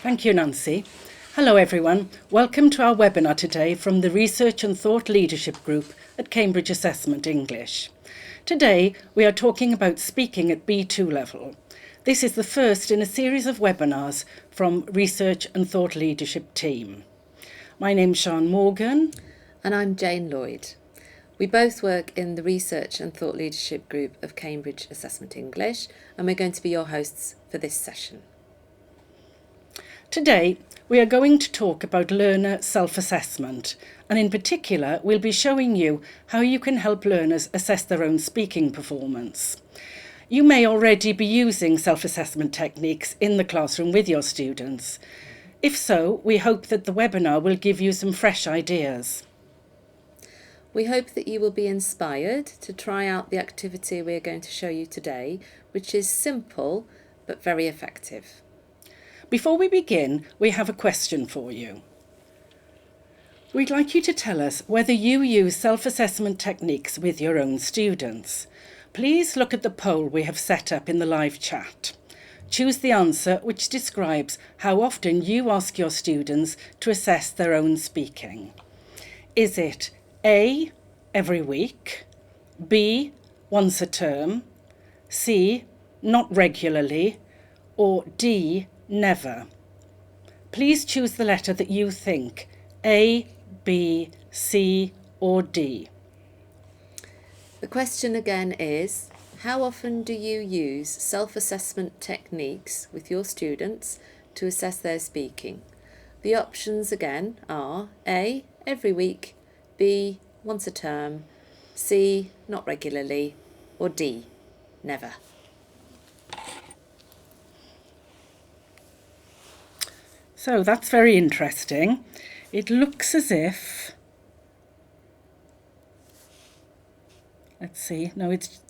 Thank you, Nancy. Hello, everyone. Welcome to our webinar today from the Research and Thought Leadership Group at Cambridge Assessment English. Today, we are talking about speaking at B2 level. This is the first in a series of webinars from Research and Thought Leadership team. My name's Sian Morgan. And I'm Jane Lloyd. We both work in the Research and Thought Leadership Group of Cambridge Assessment English, and we're going to be your hosts for this session. Today, we are going to talk about learner self-assessment, and in particular, we'll be showing you how you can help learners assess their own speaking performance. You may already be using self-assessment techniques in the classroom with your students. If so, we hope that the webinar will give you some fresh ideas. We hope that you will be inspired to try out the activity we're going to show you today, which is simple but very effective. Before we begin, we have a question for you. We'd like you to tell us whether you use self-assessment techniques with your own students. Please look at the poll we have set up in the live chat. Choose the answer which describes how often you ask your students to assess their own speaking. Is it A, every week, B, once a term, C, not regularly, or D, never? Please choose the letter that you think, A, B, C, or D. The question again is, how often do you use self-assessment techniques with your students to assess their speaking? The options again are A, every week, B, once a term, C, not regularly, or D, never. So that's very interesting. It looks as if, let's see, no, it's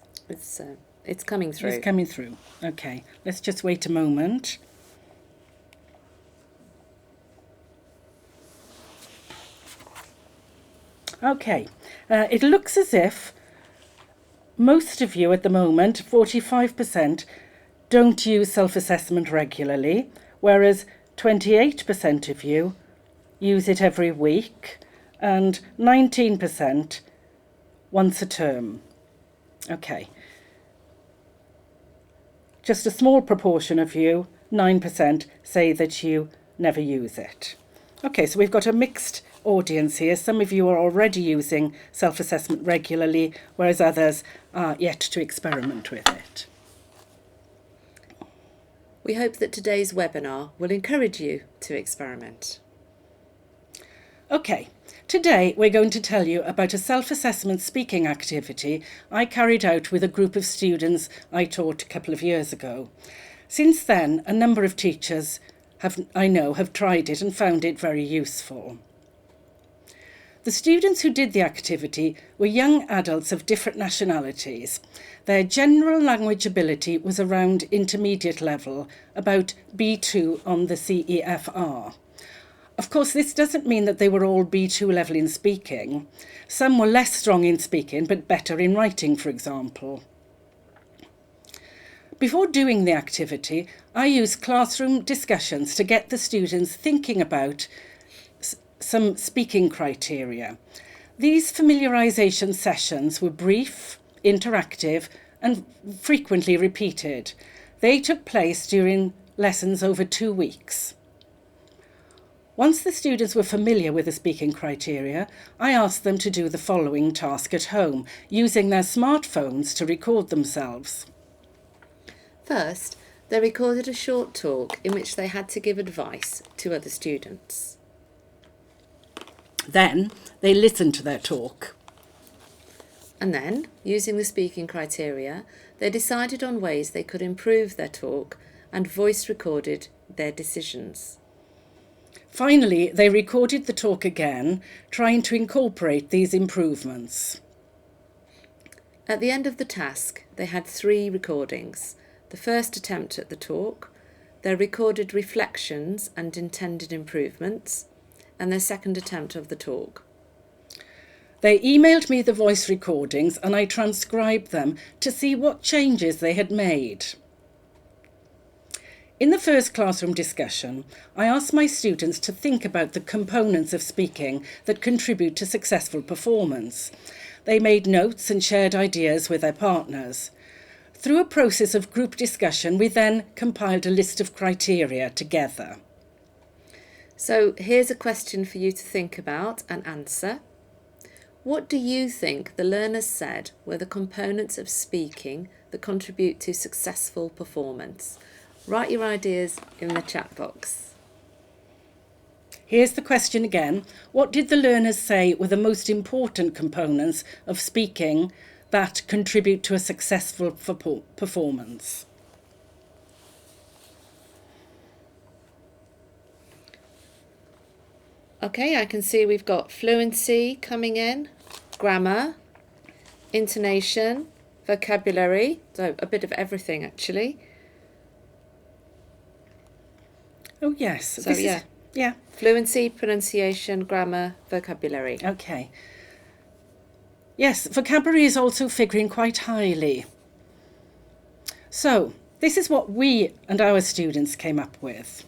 coming through. It's coming through. Okay, let's just wait a moment. Okay, it looks as if most of you at the moment, 45%, don't use self-assessment regularly, whereas 28% of you use it every week and 19% once a term. Okay. Just a small proportion of you, 9%, say that you never use it. Okay, so we've got a mixed audience here. Some of you are already using self-assessment regularly, whereas others are yet to experiment with it. We hope that today's webinar will encourage you to experiment. Okay, today we're going to tell you about a self-assessment speaking activity I carried out with a group of students I taught a couple of years ago. Since then, a number of teachers have tried it and found it very useful. The students who did the activity were young adults of different nationalities. Their general language ability was around intermediate level, about B2 on the CEFR. Of course, this doesn't mean that they were all B2 level in speaking. Some were less strong in speaking, but better in writing, for example. Before doing the activity, I used classroom discussions to get the students thinking about some speaking criteria. These familiarisation sessions were brief, interactive, and frequently repeated. They took place during lessons over 2 weeks. Once the students were familiar with the speaking criteria, I asked them to do the following task at home, using their smartphones to record themselves. First, they recorded a short talk in which they had to give advice to other students. Then they listened to their talk. And then, using the speaking criteria, they decided on ways they could improve their talk and voice recorded their decisions. Finally, they recorded the talk again, trying to incorporate these improvements. At the end of the task, they had 3 recordings. The first attempt at the talk, their recorded reflections and intended improvements, and their second attempt of the talk. They emailed me the voice recordings and I transcribed them to see what changes they had made. In the first classroom discussion, I asked my students to think about the components of speaking that contribute to successful performance. They made notes and shared ideas with their partners. Through a process of group discussion, we then compiled a list of criteria together. So here's a question for you to think about and answer. What do you think the learners said were the components of speaking that contribute to successful performance? Write your ideas in the chat box. Here's the question again. What did the learners say were the most important components of speaking that contribute to a successful performance? Okay, I can see we've got fluency coming in, grammar, intonation, vocabulary, so a bit of everything actually. Oh yes. So yeah. Fluency, pronunciation, grammar, vocabulary. Okay. Yes, vocabulary is also figuring quite highly. So, this is what we and our students came up with.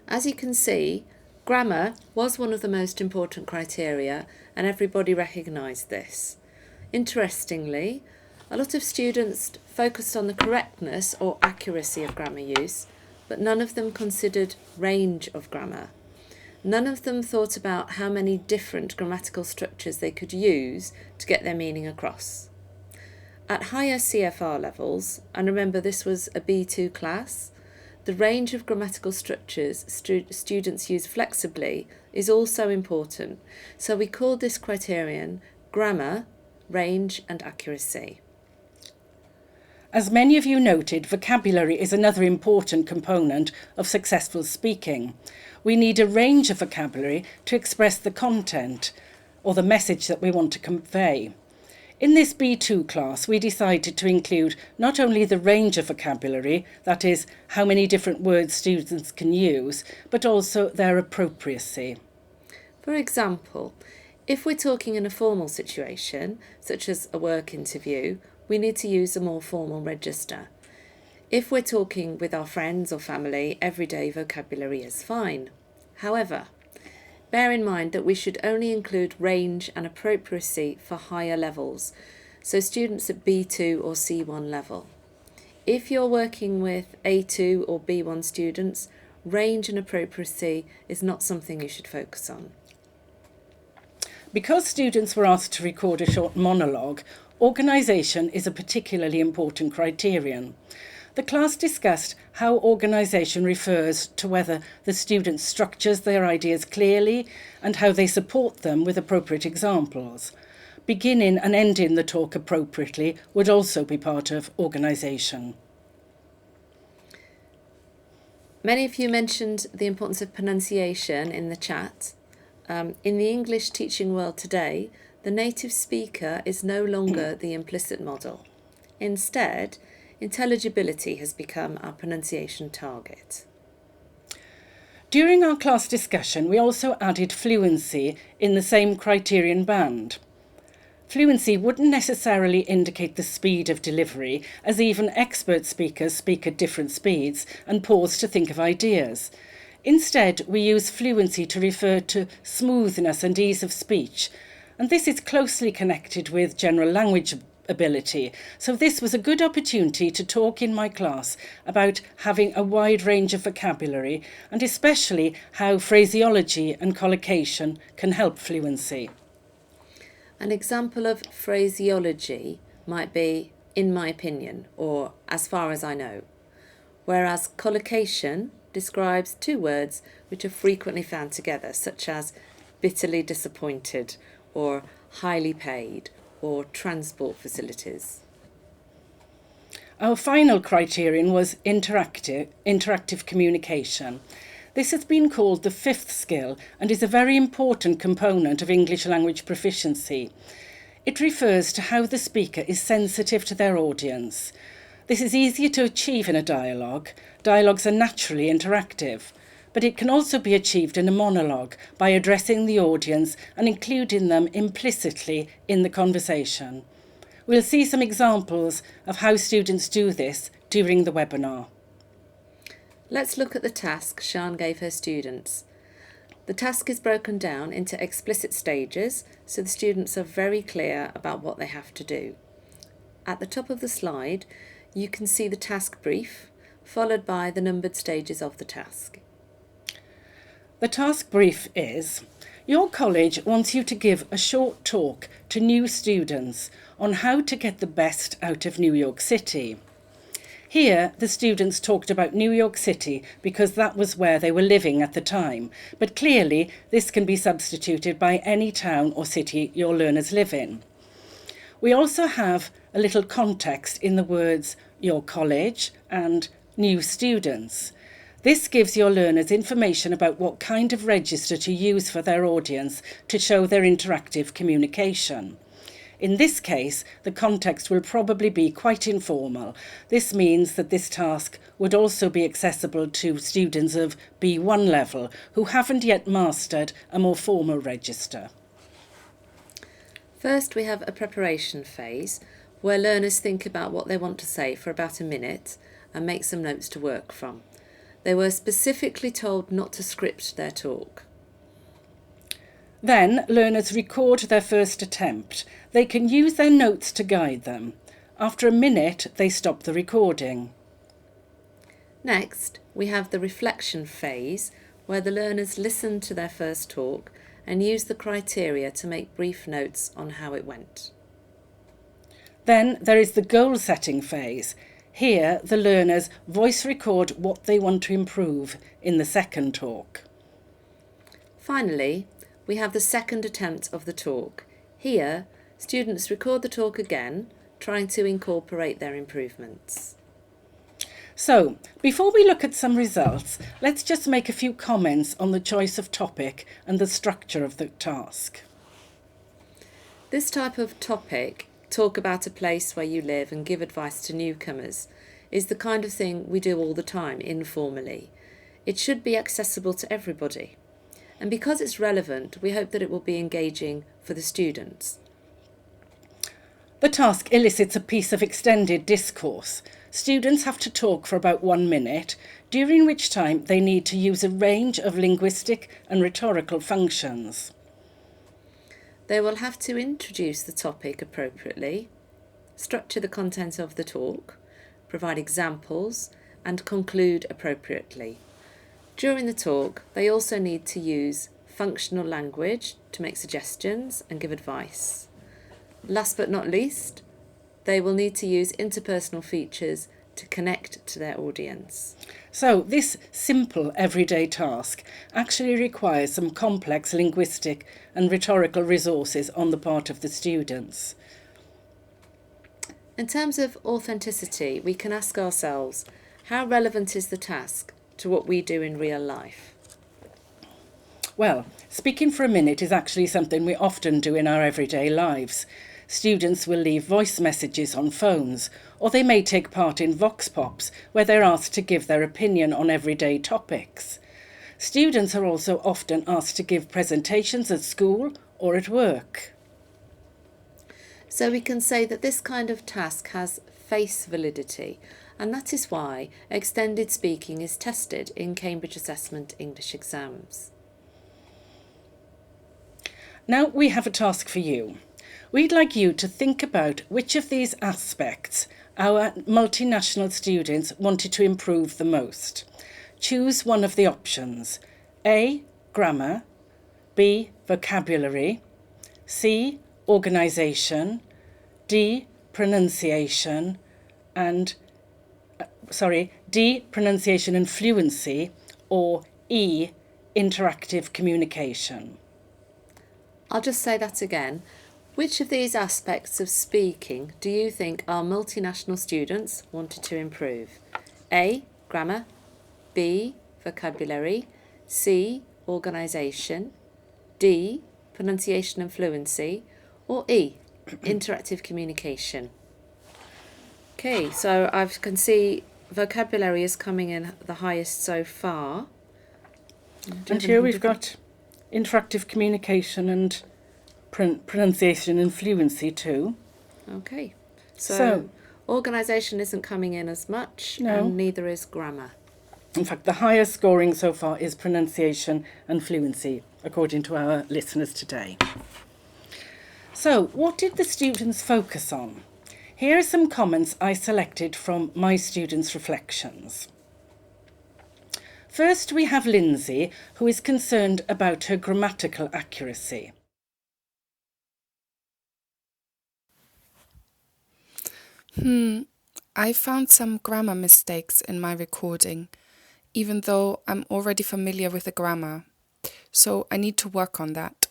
As you can see, grammar was one of the most important criteria and everybody recognised this. Interestingly, a lot of students focused on the correctness or accuracy of grammar use, but none of them considered range of grammar. None of them thought about how many different grammatical structures they could use to get their meaning across. At higher CFR levels, and remember this was a B2 class, the range of grammatical structures students use flexibly is also important, so we called this criterion grammar, range and accuracy. As many of you noted, vocabulary is another important component of successful speaking. We need a range of vocabulary to express the content or the message that we want to convey. In this B2 class, we decided to include not only the range of vocabulary, that is, how many different words students can use, but also their appropriacy. For example, if we're talking in a formal situation, such as a work interview, we need to use a more formal register. If we're talking with our friends or family, everyday vocabulary is fine. However, bear in mind that we should only include range and appropriacy for higher levels, so students at B2 or C1 level. If you're working with A2 or B1 students, range and appropriacy is not something you should focus on. Because students were asked to record a short monologue, organisation is a particularly important criterion. The class discussed how organisation refers to whether the student structures their ideas clearly and how they support them with appropriate examples. Beginning and ending the talk appropriately would also be part of organisation. Many of you mentioned the importance of pronunciation in the chat. In the English teaching world today, the native speaker is no longer the implicit model. Instead, intelligibility has become our pronunciation target. During our class discussion, we also added fluency in the same criterion band. Fluency wouldn't necessarily indicate the speed of delivery, as even expert speakers speak at different speeds and pause to think of ideas. Instead, we use fluency to refer to smoothness and ease of speech, and this is closely connected with general language ability. So this was a good opportunity to talk in my class about having a wide range of vocabulary and especially how phraseology and collocation can help fluency. An example of phraseology might be "in my opinion" or "as far as I know", whereas collocation describes two words which are frequently found together, such as bitterly disappointed or highly paid or transport facilities. Our final criterion was interactive communication. This has been called the fifth skill and is a very important component of English language proficiency. It refers to how the speaker is sensitive to their audience. This is easier to achieve in a dialogue. Dialogues are naturally interactive, but it can also be achieved in a monologue by addressing the audience and including them implicitly in the conversation. We'll see some examples of how students do this during the webinar. Let's look at the task Sian gave her students. The task is broken down into explicit stages, so the students are very clear about what they have to do. At the top of the slide, you can see the task brief, followed by the numbered stages of the task. The task brief is: your college wants you to give a short talk to new students on how to get the best out of New York City. Here, the students talked about New York City because that was where they were living at the time, but clearly this can be substituted by any town or city your learners live in. We also have a little context in the words your college and new students. This gives your learners information about what kind of register to use for their audience to show their interactive communication. In this case, the context will probably be quite informal. This means that this task would also be accessible to students of B1 level who haven't yet mastered a more formal register. First, we have a preparation phase where learners think about what they want to say for about a minute and make some notes to work from. They were specifically told not to script their talk. Then, learners record their first attempt. They can use their notes to guide them. After a minute, they stop the recording. Next, we have the reflection phase where the learners listen to their first talk and use the criteria to make brief notes on how it went. Then there is the goal setting phase. Here, the learners voice record what they want to improve in the second talk. Finally, we have the second attempt of the talk. Here, students record the talk again, trying to incorporate their improvements. So, before we look at some results, let's just make a few comments on the choice of topic and the structure of the task. This type of topic, talk about a place where you live and give advice to newcomers, is the kind of thing we do all the time informally. It should be accessible to everybody. And because it's relevant, we hope that it will be engaging for the students. The task elicits a piece of extended discourse. Students have to talk for about 1 minute, during which time they need to use a range of linguistic and rhetorical functions. They will have to introduce the topic appropriately, structure the content of the talk, provide examples, and conclude appropriately. During the talk, they also need to use functional language to make suggestions and give advice. Last but not least, they will need to use interpersonal features to connect to their audience. So this simple everyday task actually requires some complex linguistic and rhetorical resources on the part of the students. In terms of authenticity, we can ask ourselves, how relevant is the task to what we do in real life? Well, speaking for a minute is actually something we often do in our everyday lives. Students will leave voice messages on phones, or they may take part in vox pops where they're asked to give their opinion on everyday topics. Students are also often asked to give presentations at school or at work. So we can say that this kind of task has face validity, and that is why extended speaking is tested in Cambridge Assessment English exams. Now we have a task for you. We'd like you to think about which of these aspects our multinational students wanted to improve the most. Choose one of the options. A. Grammar. B. Vocabulary. C. Organisation. D. Pronunciation. And D. Pronunciation and fluency. Or E. Interactive communication. I'll just say that again. Which of these aspects of speaking do you think our multinational students wanted to improve? A. Grammar. B. Vocabulary. C. Organisation. D. Pronunciation and fluency. Or E. Interactive communication. Okay, so I can see vocabulary is coming in the highest so far. And here we've got interactive communication and pronunciation and fluency too. Okay, so organisation isn't coming in as much, No. and neither is grammar. In fact, the highest scoring so far is pronunciation and fluency, according to our listeners today. So, what did the students focus on? Here are some comments I selected from my students' reflections. First, we have Lindsay, who is concerned about her grammatical accuracy. I found some grammar mistakes in my recording, even though I'm already familiar with the grammar. So I need to work on that.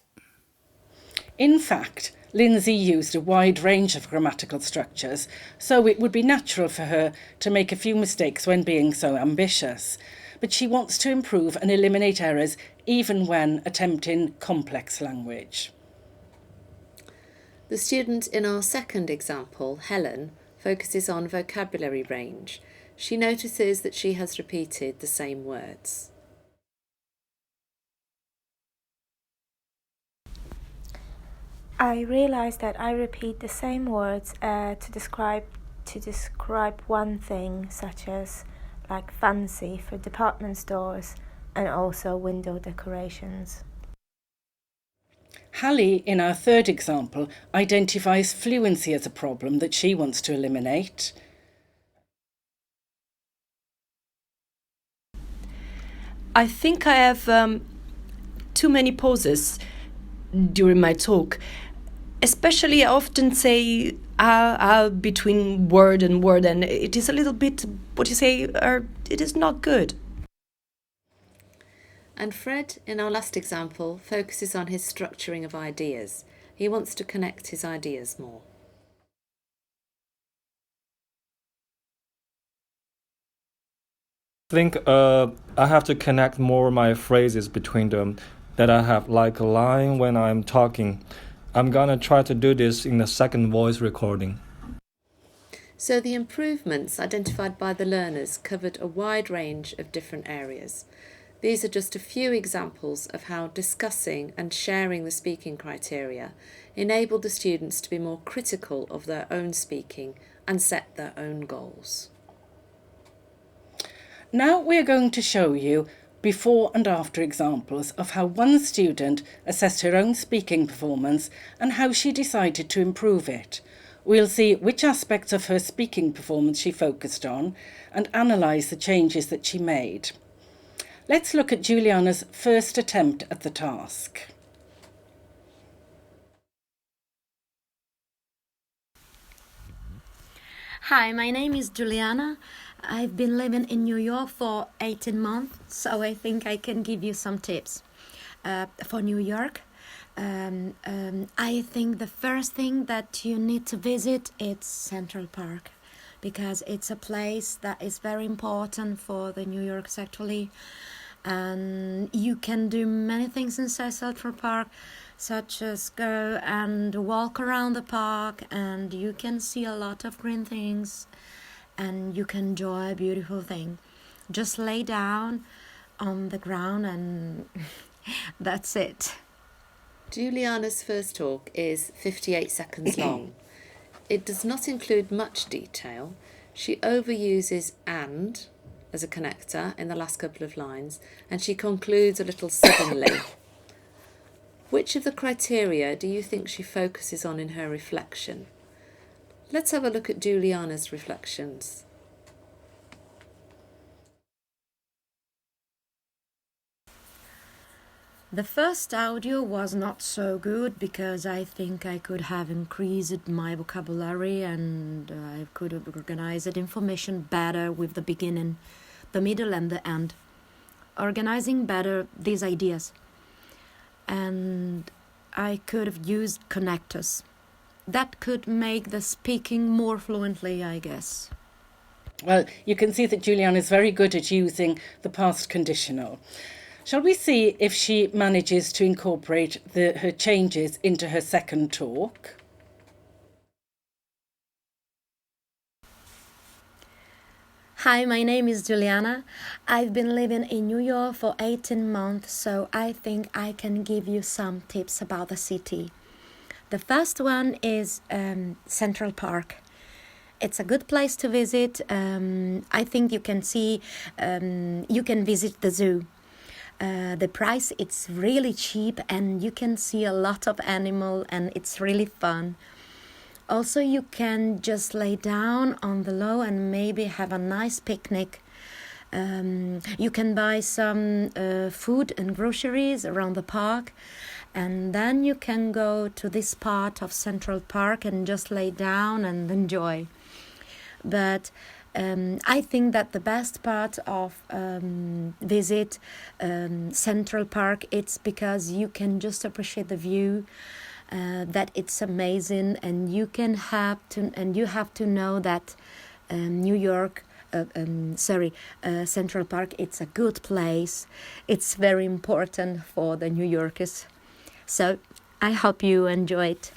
In fact, Lindsay used a wide range of grammatical structures, so it would be natural for her to make a few mistakes when being so ambitious. But she wants to improve and eliminate errors even when attempting complex language. The student in our second example, Helen, focuses on vocabulary range. She notices that she has repeated the same words. I realize that I repeat the same words to describe one thing, such as like fancy for department stores and also window decorations. Hallie, in our third example, identifies fluency as a problem that she wants to eliminate. I think I have too many pauses during my talk. Especially, I often say between word, and it is a little bit, it is not good. And Fred, in our last example, focuses on his structuring of ideas. He wants to connect his ideas more. I think I have to connect more my phrases between them, that I have like a line when I'm talking. I'm gonna try to do this in the second voice recording. So the improvements identified by the learners covered a wide range of different areas. These are just a few examples of how discussing and sharing the speaking criteria enabled the students to be more critical of their own speaking and set their own goals. Now we're going to show you before and after examples of how one student assessed her own speaking performance and how she decided to improve it. We'll see which aspects of her speaking performance she focused on and analyse the changes that she made. Let's look at Juliana's first attempt at the task. Hi, my name is Juliana. I've been living in New York for 18 months, so I think I can give you some tips for New York. I think the first thing that you need to visit is Central Park, because it's a place that is very important for the New Yorkers actually. And you can do many things in Central Park, such as go and walk around the park, and you can see a lot of green things, and you can enjoy a beautiful thing. Just lay down on the ground and that's it. Juliana's first talk is 58 seconds long. It does not include much detail. She overuses and as a connector in the last couple of lines, and she concludes a little suddenly. Which of the criteria do you think she focuses on in her reflection? Let's have a look at Juliana's reflections. The first audio was not so good because I think I could have increased my vocabulary and I could have organized information better with the beginning, the middle and the end. Organizing better these ideas. And I could have used connectors. That could make the speaking more fluently, I guess. Well, you can see that Juliana is very good at using the past conditional. Shall we see if she manages to incorporate her changes into her second talk? Hi, my name is Juliana. I've been living in New York for 18 months, so I think I can give you some tips about the city. The first one is Central Park. it's a good place to visit. I think you can visit the zoo. The price, it's really cheap, and you can see a lot of animal, and it's really fun. Also, you can just lay down on the lawn and maybe have a nice picnic. You can buy some food and groceries around the park, and then you can go to this part of Central Park and just lay down and enjoy. But I think that the best part of visit Central Park, it's because you can just appreciate the view, that it's amazing, and you have to know that Central Park, it's a good place. It's very important for the New Yorkers. So I hope you enjoy it.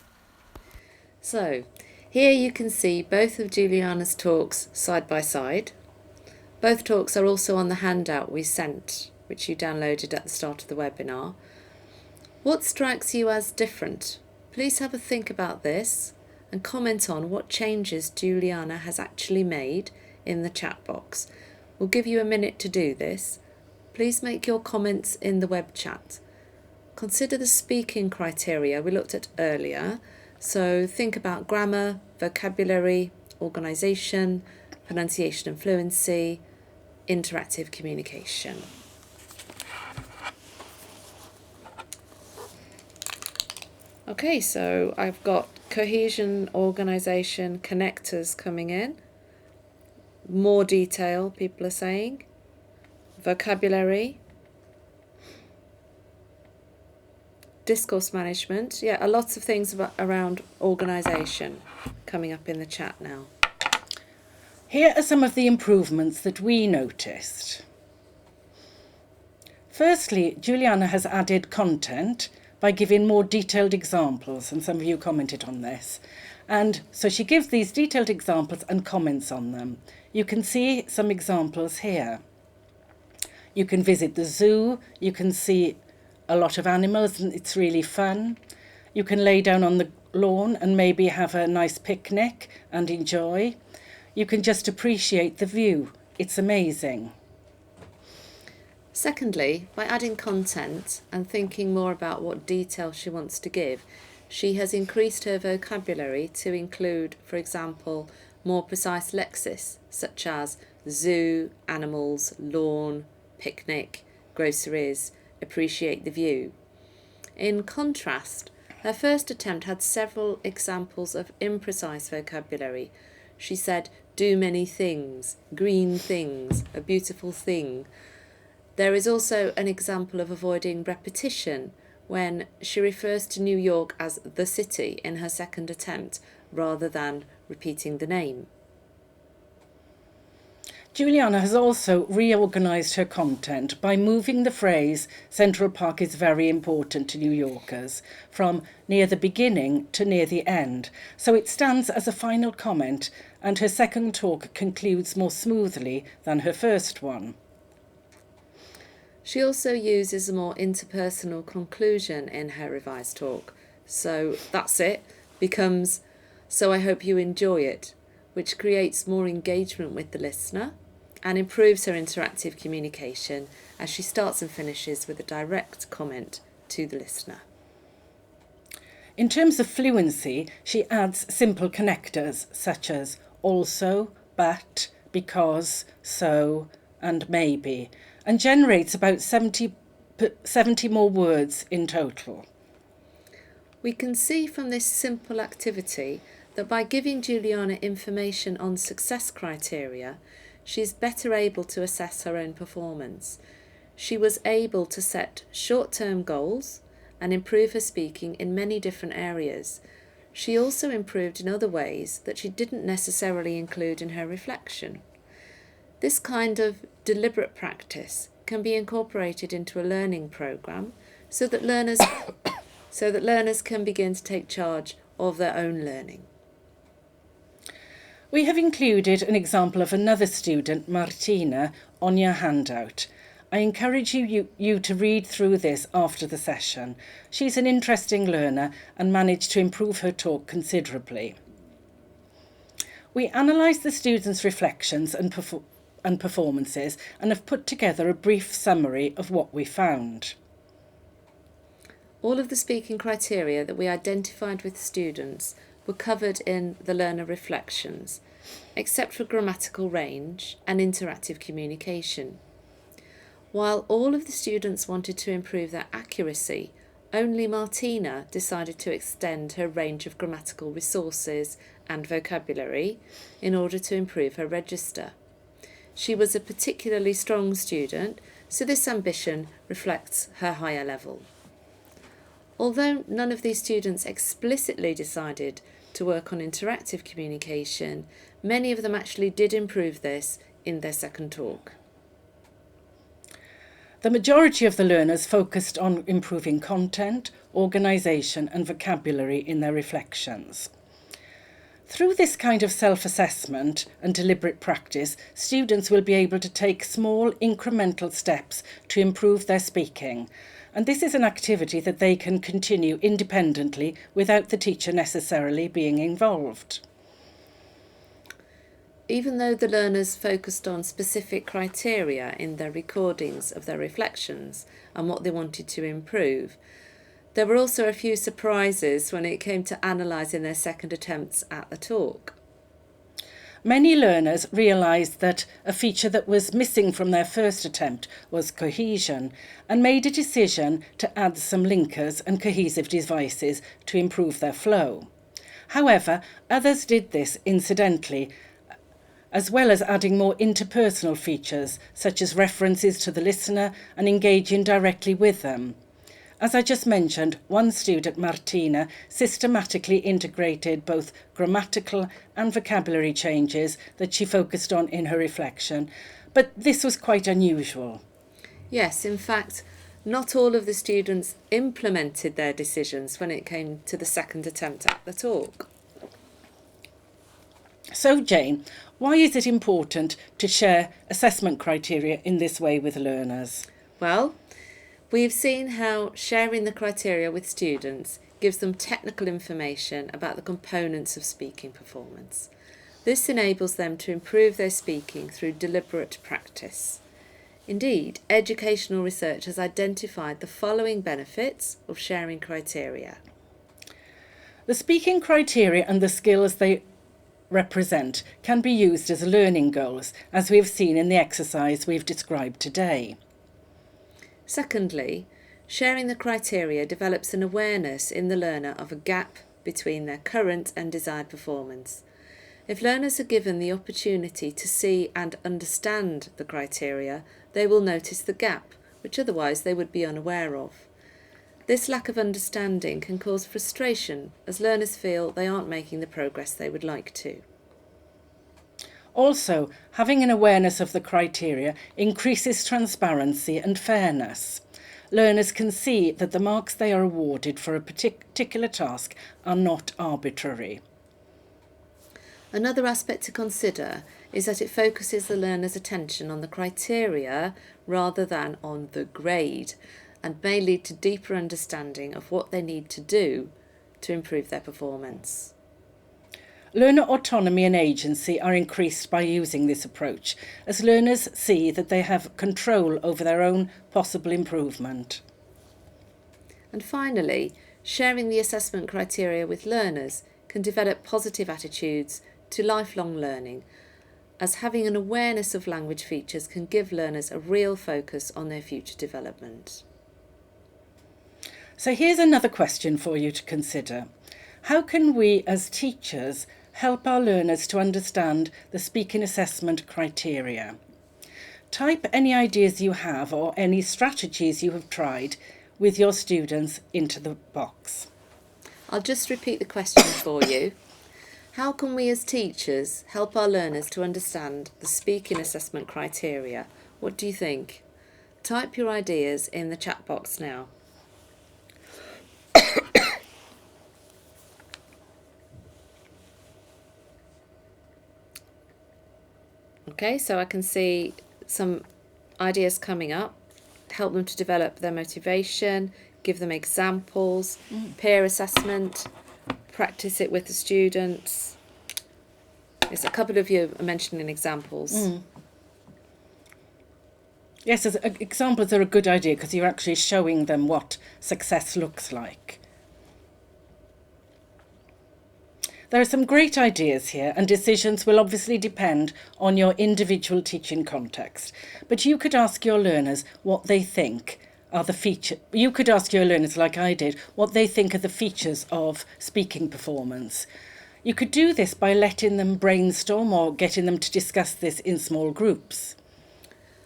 So, here you can see both of Juliana's talks side by side. Both talks are also on the handout we sent, which you downloaded at the start of the webinar. What strikes you as different? Please have a think about this and comment on what changes Juliana has actually made in the chat box. We'll give you a minute to do this. Please make your comments in the web chat. Consider the speaking criteria we looked at earlier. So think about grammar, vocabulary, organisation, pronunciation and fluency, interactive communication. Okay, so I've got cohesion, organisation, connectors coming in. More detail, people are saying. Vocabulary. Discourse management. Yeah, a lot of things around organisation coming up in the chat now. Here are some of the improvements that we noticed. Firstly, Juliana has added content by giving more detailed examples, and some of you commented on this. And so she gives these detailed examples and comments on them. You can see some examples here. You can visit the zoo, you can see a lot of animals, and it's really fun. You can lay down on the lawn and maybe have a nice picnic and enjoy. You can just appreciate the view. It's amazing. Secondly, by adding content and thinking more about what detail she wants to give, she has increased her vocabulary to include, for example, more precise lexis, such as zoo, animals, lawn, picnic, groceries, appreciate the view. In contrast, her first attempt had several examples of imprecise vocabulary. She said, do many things, green things, a beautiful thing. There is also an example of avoiding repetition when she refers to New York as the city in her second attempt rather than repeating the name. Juliana has also reorganised her content by moving the phrase Central Park is very important to New Yorkers from near the beginning to near the end, so it stands as a final comment, and her second talk concludes more smoothly than her first one. She also uses a more interpersonal conclusion in her revised talk. So that's it becomes, so I hope you enjoy it, which creates more engagement with the listener and improves her interactive communication as she starts and finishes with a direct comment to the listener. In terms of fluency, she adds simple connectors such as also, but, because, so, and maybe, and generates about 70 more words in total. We can see from this simple activity that by giving Juliana information on success criteria, she is better able to assess her own performance. She was able to set short-term goals and improve her speaking in many different areas. She also improved in other ways that she didn't necessarily include in her reflection. This kind of deliberate practice can be incorporated into a learning programme so that learners can begin to take charge of their own learning. We have included an example of another student, Martina, on your handout. I encourage you to read through this after the session. She's an interesting learner and managed to improve her talk considerably. We analysed the students' reflections and performances and have put together a brief summary of what we found. All of the speaking criteria that we identified with students were covered in the learner reflections, except for grammatical range and interactive communication. While all of the students wanted to improve their accuracy, only Martina decided to extend her range of grammatical resources and vocabulary in order to improve her register. She was a particularly strong student, so this ambition reflects her higher level. Although none of these students explicitly decided to work on interactive communication, many of them actually did improve this in their second talk. The majority of the learners focused on improving content, organisation and vocabulary in their reflections. Through this kind of self-assessment and deliberate practice, students will be able to take small incremental steps to improve their speaking, and this is an activity that they can continue independently without the teacher necessarily being involved. Even though the learners focused on specific criteria in their recordings of their reflections and what they wanted to improve, there were also a few surprises when it came to analysing their second attempts at the talk. Many learners realised that a feature that was missing from their first attempt was cohesion and made a decision to add some linkers and cohesive devices to improve their flow. However, others did this incidentally, as well as adding more interpersonal features such as references to the listener and engaging directly with them. As I just mentioned, one student, Martina, systematically integrated both grammatical and vocabulary changes that she focused on in her reflection, but this was quite unusual. Yes, in fact, not all of the students implemented their decisions when it came to the second attempt at the talk. So, Jane, why is it important to share assessment criteria in this way with learners? Well, we've seen how sharing the criteria with students gives them technical information about the components of speaking performance. This enables them to improve their speaking through deliberate practice. Indeed, educational research has identified the following benefits of sharing criteria. The speaking criteria and the skills they represent can be used as learning goals, as we have seen in the exercise we've described today. Secondly, sharing the criteria develops an awareness in the learner of a gap between their current and desired performance. If learners are given the opportunity to see and understand the criteria, they will notice the gap, which otherwise they would be unaware of. This lack of understanding can cause frustration as learners feel they aren't making the progress they would like to. Also, having an awareness of the criteria increases transparency and fairness. Learners can see that the marks they are awarded for a particular task are not arbitrary. Another aspect to consider is that it focuses the learner's attention on the criteria rather than on the grade, and may lead to deeper understanding of what they need to do to improve their performance. Learner autonomy and agency are increased by using this approach, as learners see that they have control over their own possible improvement. And finally, sharing the assessment criteria with learners can develop positive attitudes to lifelong learning, as having an awareness of language features can give learners a real focus on their future development. So here's another question for you to consider. How can we as teachers help our learners to understand the speaking assessment criteria? Type any ideas you have or any strategies you have tried with your students into the box. I'll just repeat the question for you. How can we as teachers help our learners to understand the speaking assessment criteria? What do you think? Type your ideas in the chat box now. Okay, so I can see some ideas coming up. Help them to develop their motivation, give them examples, peer assessment, practice it with the students. Yes, a couple of you are mentioning examples. Yes, examples are a good idea because you're actually showing them what success looks like. There are some great ideas here, and decisions will obviously depend on your individual teaching context. But you could ask your learners what they think are the features. You could ask your learners, like I did, what they think are the features of speaking performance. You could do this by letting them brainstorm or getting them to discuss this in small groups.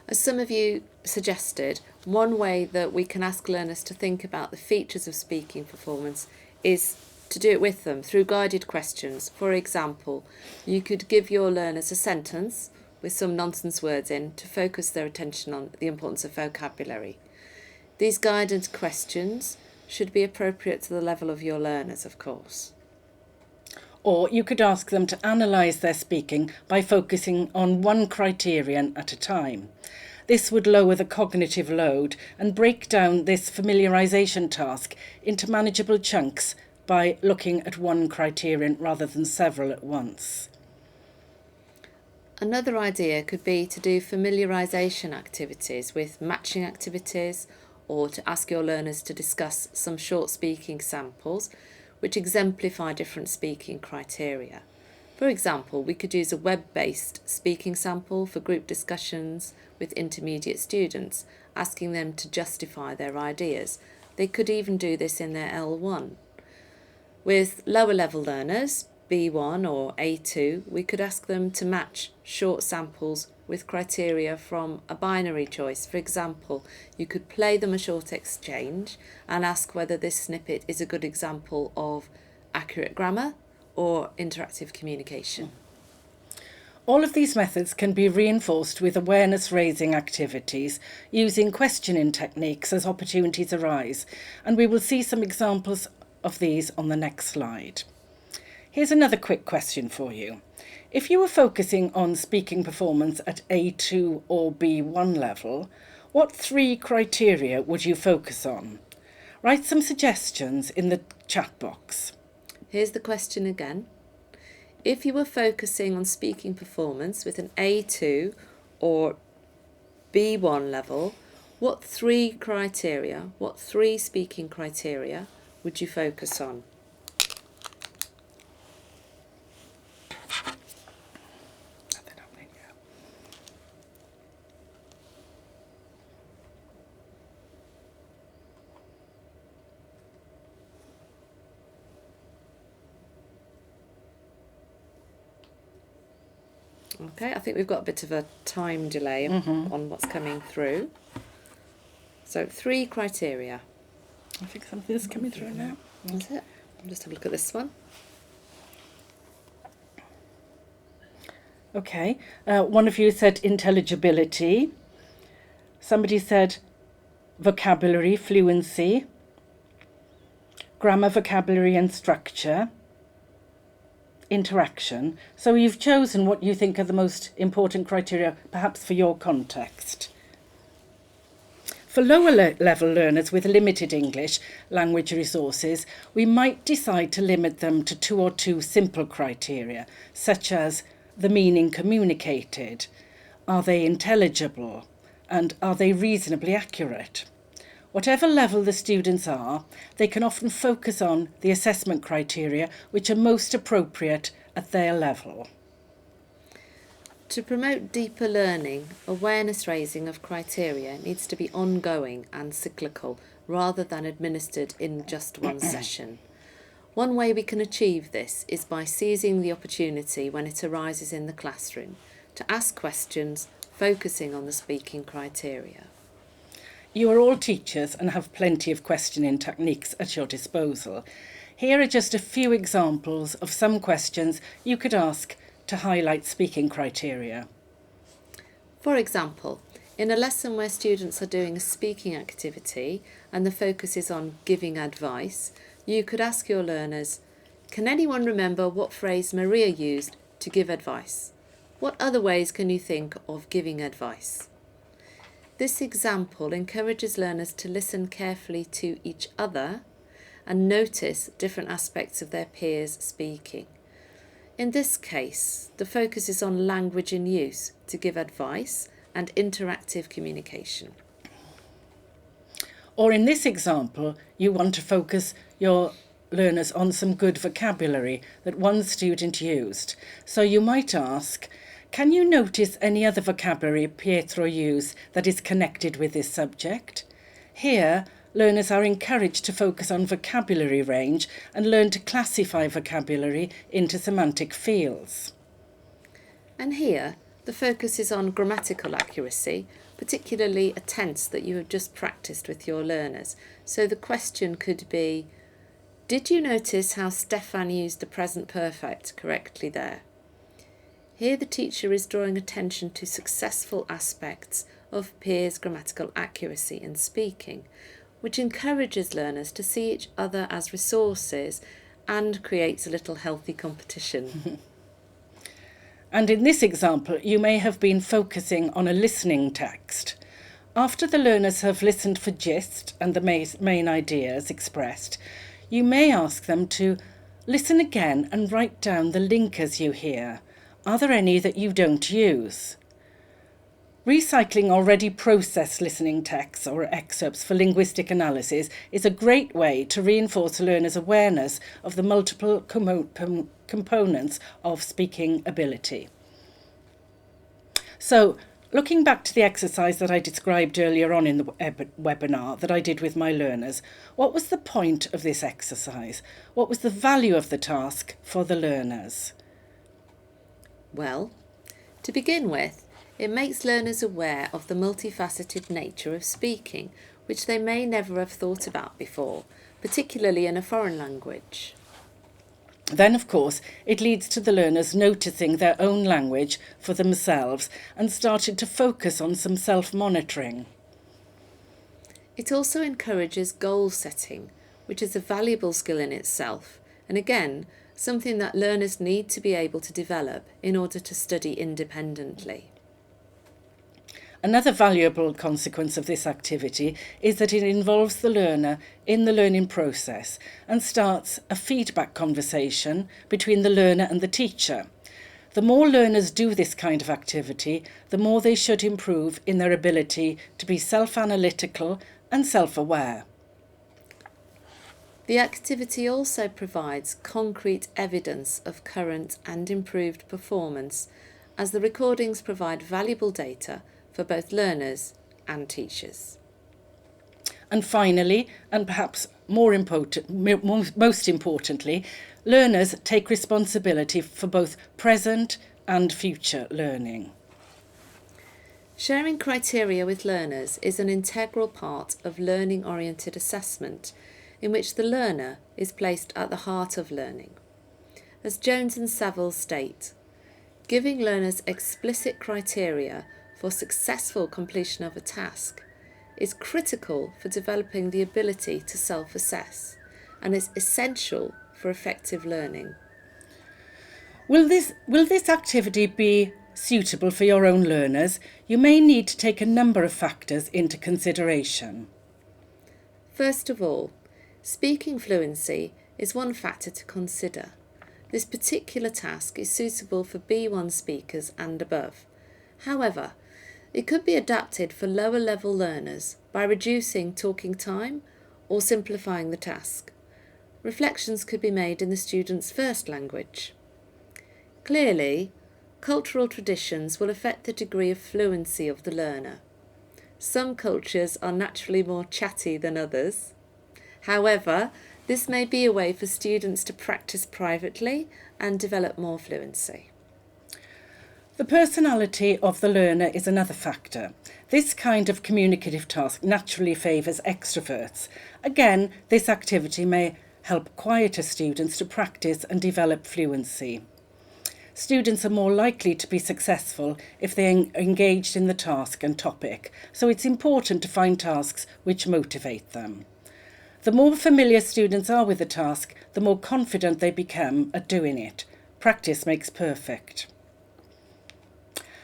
As some of you suggested, one way that we can ask learners to think about the features of speaking performance is to do it with them through guided questions. For example, you could give your learners a sentence with some nonsense words in to focus their attention on the importance of vocabulary. These guided questions should be appropriate to the level of your learners, of course. Or you could ask them to analyse their speaking by focusing on one criterion at a time. This would lower the cognitive load and break down this familiarisation task into manageable chunks by looking at one criterion rather than several at once. Another idea could be to do familiarisation activities with matching activities, or to ask your learners to discuss some short speaking samples which exemplify different speaking criteria. For example, we could use a web-based speaking sample for group discussions with intermediate students, asking them to justify their ideas. They could even do this in their L1. With lower level learners, B1 or A2, we could ask them to match short samples with criteria from a binary choice. For example, you could play them a short exchange and ask whether this snippet is a good example of accurate grammar or interactive communication. All of these methods can be reinforced with awareness-raising activities using questioning techniques as opportunities arise, and we will see some examples of these on the next slide. Here's another quick question for you. If you were focusing on speaking performance at A2 or B1 level, what 3 criteria would you focus on? Write some suggestions in the chat box. Here's the question again. If you were focusing on speaking performance with an A2 or B1 level, what 3 speaking criteria would you focus on? Okay, I think we've got a bit of a time delay on what's coming through. So 3 criteria. I think something's coming through now. That's it. I'll just have a look at this one. Okay, one of you said intelligibility. Somebody said vocabulary, fluency, grammar, vocabulary and structure, interaction. So you've chosen what you think are the most important criteria, perhaps for your context. For lower level learners with limited English language resources, we might decide to limit them to 2 or 2 simple criteria, such as the meaning communicated, are they intelligible, and are they reasonably accurate? Whatever level the students are, they can often focus on the assessment criteria which are most appropriate at their level. To promote deeper learning, awareness raising of criteria needs to be ongoing and cyclical rather than administered in just one session. One way we can achieve this is by seizing the opportunity when it arises in the classroom to ask questions focusing on the speaking criteria. You are all teachers and have plenty of questioning techniques at your disposal. Here are just a few examples of some questions you could ask to highlight speaking criteria. For example, in a lesson where students are doing a speaking activity and the focus is on giving advice, you could ask your learners, can anyone remember what phrase Maria used to give advice? What other ways can you think of giving advice? This example encourages learners to listen carefully to each other and notice different aspects of their peers speaking. In this case, the focus is on language in use to give advice and interactive communication. Or in this example, you want to focus your learners on some good vocabulary that one student used. So you might ask, can you notice any other vocabulary Pietro used that is connected with this subject? Here, learners are encouraged to focus on vocabulary range and learn to classify vocabulary into semantic fields. And here, the focus is on grammatical accuracy, particularly a tense that you have just practiced with your learners. So the question could be, did you notice how Stefan used the present perfect correctly there? Here the teacher is drawing attention to successful aspects of Pier's grammatical accuracy in speaking, which encourages learners to see each other as resources and creates a little healthy competition. And in this example, you may have been focusing on a listening text. After the learners have listened for gist and the main ideas expressed, you may ask them to listen again and write down the linkers you hear. Are there any that you don't use? Recycling already processed listening texts or excerpts for linguistic analysis is a great way to reinforce learners' awareness of the multiple components of speaking ability. So, looking back to the exercise that I described earlier on in the webinar that I did with my learners, what was the point of this exercise? What was the value of the task for the learners? Well, to begin with, it makes learners aware of the multifaceted nature of speaking, which they may never have thought about before, particularly in a foreign language. Then, of course, it leads to the learners noticing their own language for themselves and starting to focus on some self-monitoring. It also encourages goal setting, which is a valuable skill in itself, and again, something that learners need to be able to develop in order to study independently. Another valuable consequence of this activity is that it involves the learner in the learning process and starts a feedback conversation between the learner and the teacher. The more learners do this kind of activity, the more they should improve in their ability to be self-analytical and self-aware. The activity also provides concrete evidence of current and improved performance, as the recordings provide valuable data for both learners and teachers. And finally, and perhaps most importantly, learners take responsibility for both present and future learning. Sharing criteria with learners is an integral part of learning-oriented assessment, in which the learner is placed at the heart of learning. As Jones and Saville state, giving learners explicit criteria for successful completion of a task is critical for developing the ability to self-assess and is essential for effective learning. Will this activity be suitable for your own learners? You may need to take a number of factors into consideration. First of all, speaking fluency is one factor to consider. This particular task is suitable for B1 speakers and above. However, it could be adapted for lower level learners by reducing talking time or simplifying the task. Reflections could be made in the student's first language. Clearly, cultural traditions will affect the degree of fluency of the learner. Some cultures are naturally more chatty than others. However, this may be a way for students to practice privately and develop more fluency. The personality of the learner is another factor. This kind of communicative task naturally favours extroverts. Again, this activity may help quieter students to practice and develop fluency. Students are more likely to be successful if they are engaged in the task and topic, so it's important to find tasks which motivate them. The more familiar students are with the task, the more confident they become at doing it. Practice makes perfect.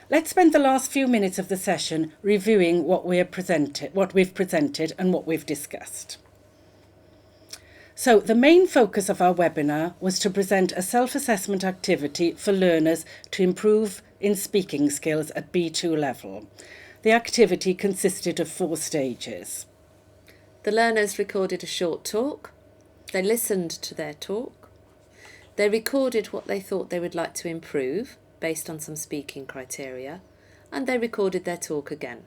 Let's spend the last few minutes of the session reviewing what we've presented and what we've discussed. So the main focus of our webinar was to present a self-assessment activity for learners to improve in speaking skills at B2 level. The activity consisted of 4 stages. The learners recorded a short talk, they listened to their talk, they recorded what they thought they would like to improve based on some speaking criteria, and they recorded their talk again.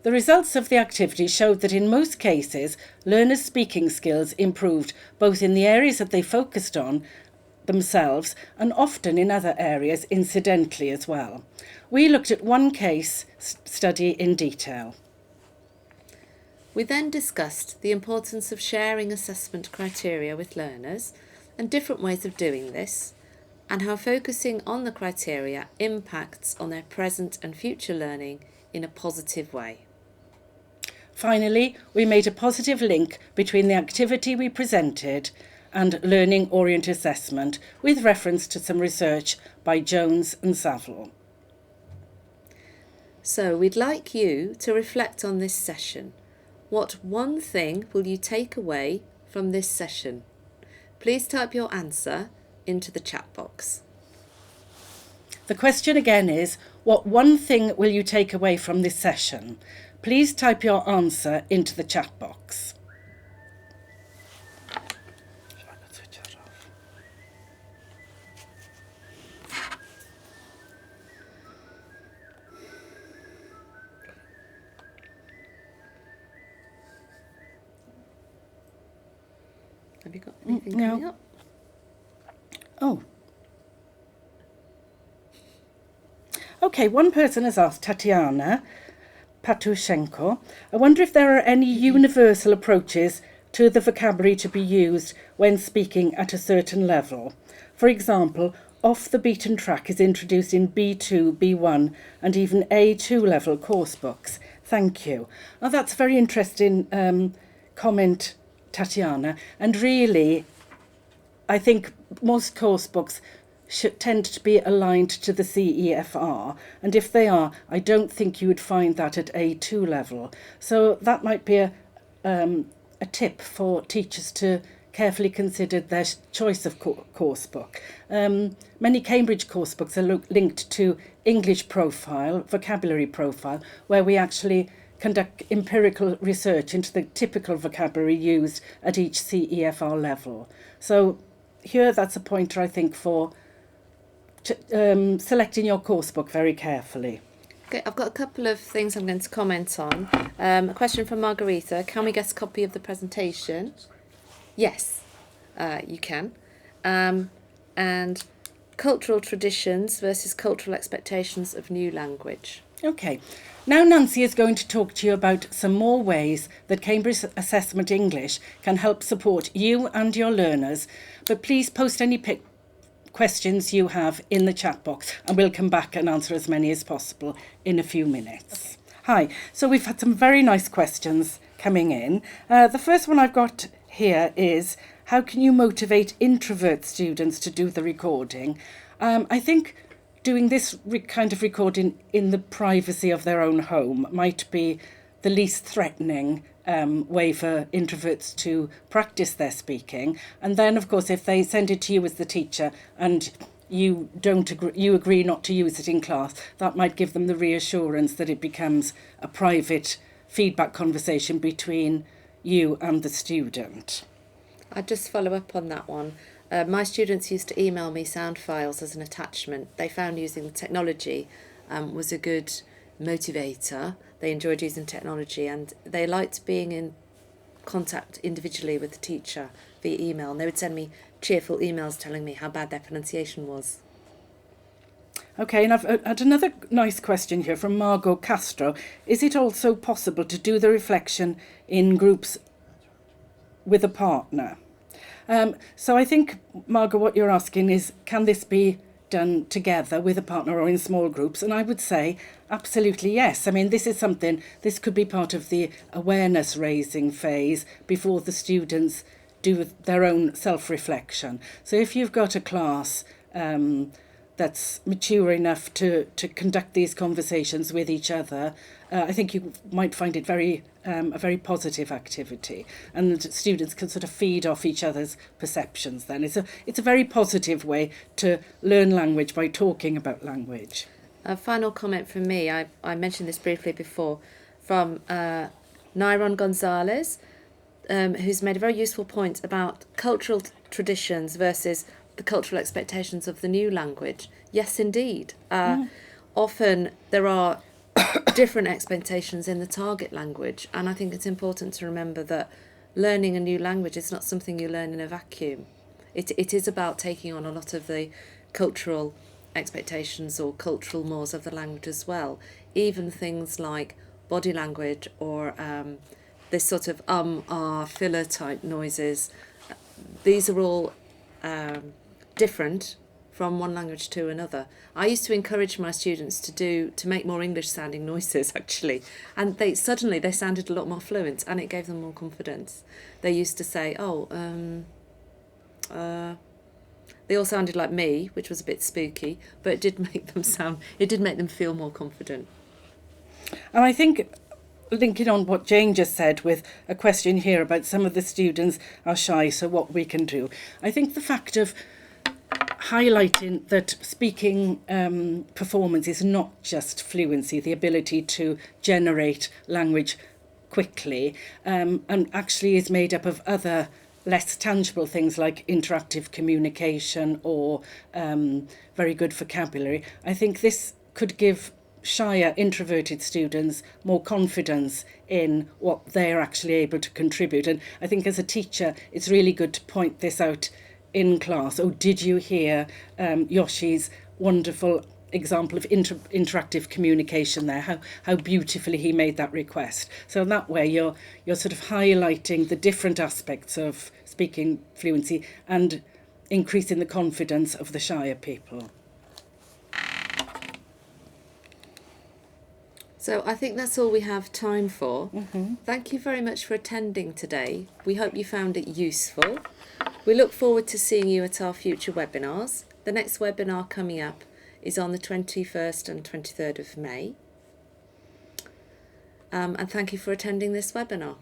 The results of the activity showed that in most cases, learners' speaking skills improved both in the areas that they focused on themselves and often in other areas incidentally as well. We looked at one case study in detail. We then discussed the importance of sharing assessment criteria with learners and different ways of doing this, and how focusing on the criteria impacts on their present and future learning in a positive way. Finally, we made a positive link between the activity we presented and learning-oriented assessment with reference to some research by Jones and Saville. So we'd like you to reflect on this session. What one thing will you take away from this session? Please type your answer into the chat box. The question again is, what one thing will you take away from this session? Please type your answer into the chat box. Have you got anything coming up? Oh. Okay, one person has asked, Tatiana Patushenko, I wonder if there are any universal approaches to the vocabulary to be used when speaking at a certain level. For example, off the beaten track is introduced in B2, B1 and even A2 level course books. Thank you. Oh, that's a very interesting comment, Tatiana. And really, I think most course books should tend to be aligned to the CEFR, and if they are, I don't think you would find that at A2 level. So that might be a tip for teachers to carefully consider their choice of course book. Many Cambridge course books are linked to English profile, vocabulary profile, where we actually conduct empirical research into the typical vocabulary used at each CEFR level. So here, that's a pointer, I think, for selecting your course book very carefully. Okay, I've got a couple of things I'm going to comment on. A question from Margarita. Can we get a copy of the presentation? Yes, you can. And cultural traditions versus cultural expectations of new language. Okay. Now Nancy is going to talk to you about some more ways that Cambridge Assessment English can help support you and your learners, but please post any questions you have in the chat box and we'll come back and answer as many as possible in a few minutes. Hi, so we've had some very nice questions coming in. The first one I've got here is, how can you motivate introvert students to do the recording? I think doing this kind of recording in the privacy of their own home might be the least threatening way for introverts to practice their speaking. And then, of course, if they send it to you as the teacher and you agree not to use it in class, that might give them the reassurance that it becomes a private feedback conversation between you and the student. I'd just follow up on that one. My students used to email me sound files as an attachment. They found using the technology was a good motivator. They enjoyed using technology and they liked being in contact individually with the teacher via email, and they would send me cheerful emails telling me how bad their pronunciation was. Okay, and I've had another nice question here from Margot Castro. Is it also possible to do the reflection in groups with a partner? So I think, Margot, what you're asking is, can this be done together with a partner or in small groups? And I would say absolutely yes. I mean, this could be part of the awareness raising phase before the students do their own self-reflection. So if you've got a class that's mature enough to conduct these conversations with each other, I think you might find it a very positive activity, and students can sort of feed off each other's perceptions then. It's a very positive way to learn language by talking about language. A final comment from me, I mentioned this briefly before, from Nairon Gonzalez, who's made a very useful point about cultural traditions versus the cultural expectations of the new language. Yes, indeed. Often there are different expectations in the target language, and I think it's important to remember that learning a new language is not something you learn in a vacuum. It is about taking on a lot of the cultural expectations or cultural mores of the language as well. Even things like body language or this sort of filler type noises, these are all different from one language to another. I used to encourage my students to make more English sounding noises actually, and they sounded a lot more fluent, and it gave them more confidence. They used to say, they all sounded like me, which was a bit spooky, but it did make them feel more confident. And I think, linking on what Jane just said with a question here about some of the students are shy, so what we can do. I think the fact of highlighting that speaking performance is not just fluency, the ability to generate language quickly, and actually is made up of other less tangible things like interactive communication or very good vocabulary. I think this could give shyer, introverted students more confidence in what they're actually able to contribute. And I think as a teacher, it's really good to point this out in class. Oh, did you hear Yoshi's wonderful example of interactive communication there? How beautifully he made that request. So in that way, you're sort of highlighting the different aspects of speaking fluency and increasing the confidence of the shyer people. So I think that's all we have time for. Thank you very much for attending today. We hope you found it useful. We look forward to seeing you at our future webinars. The next webinar coming up is on the 21st and 23rd of May. And thank you for attending this webinar.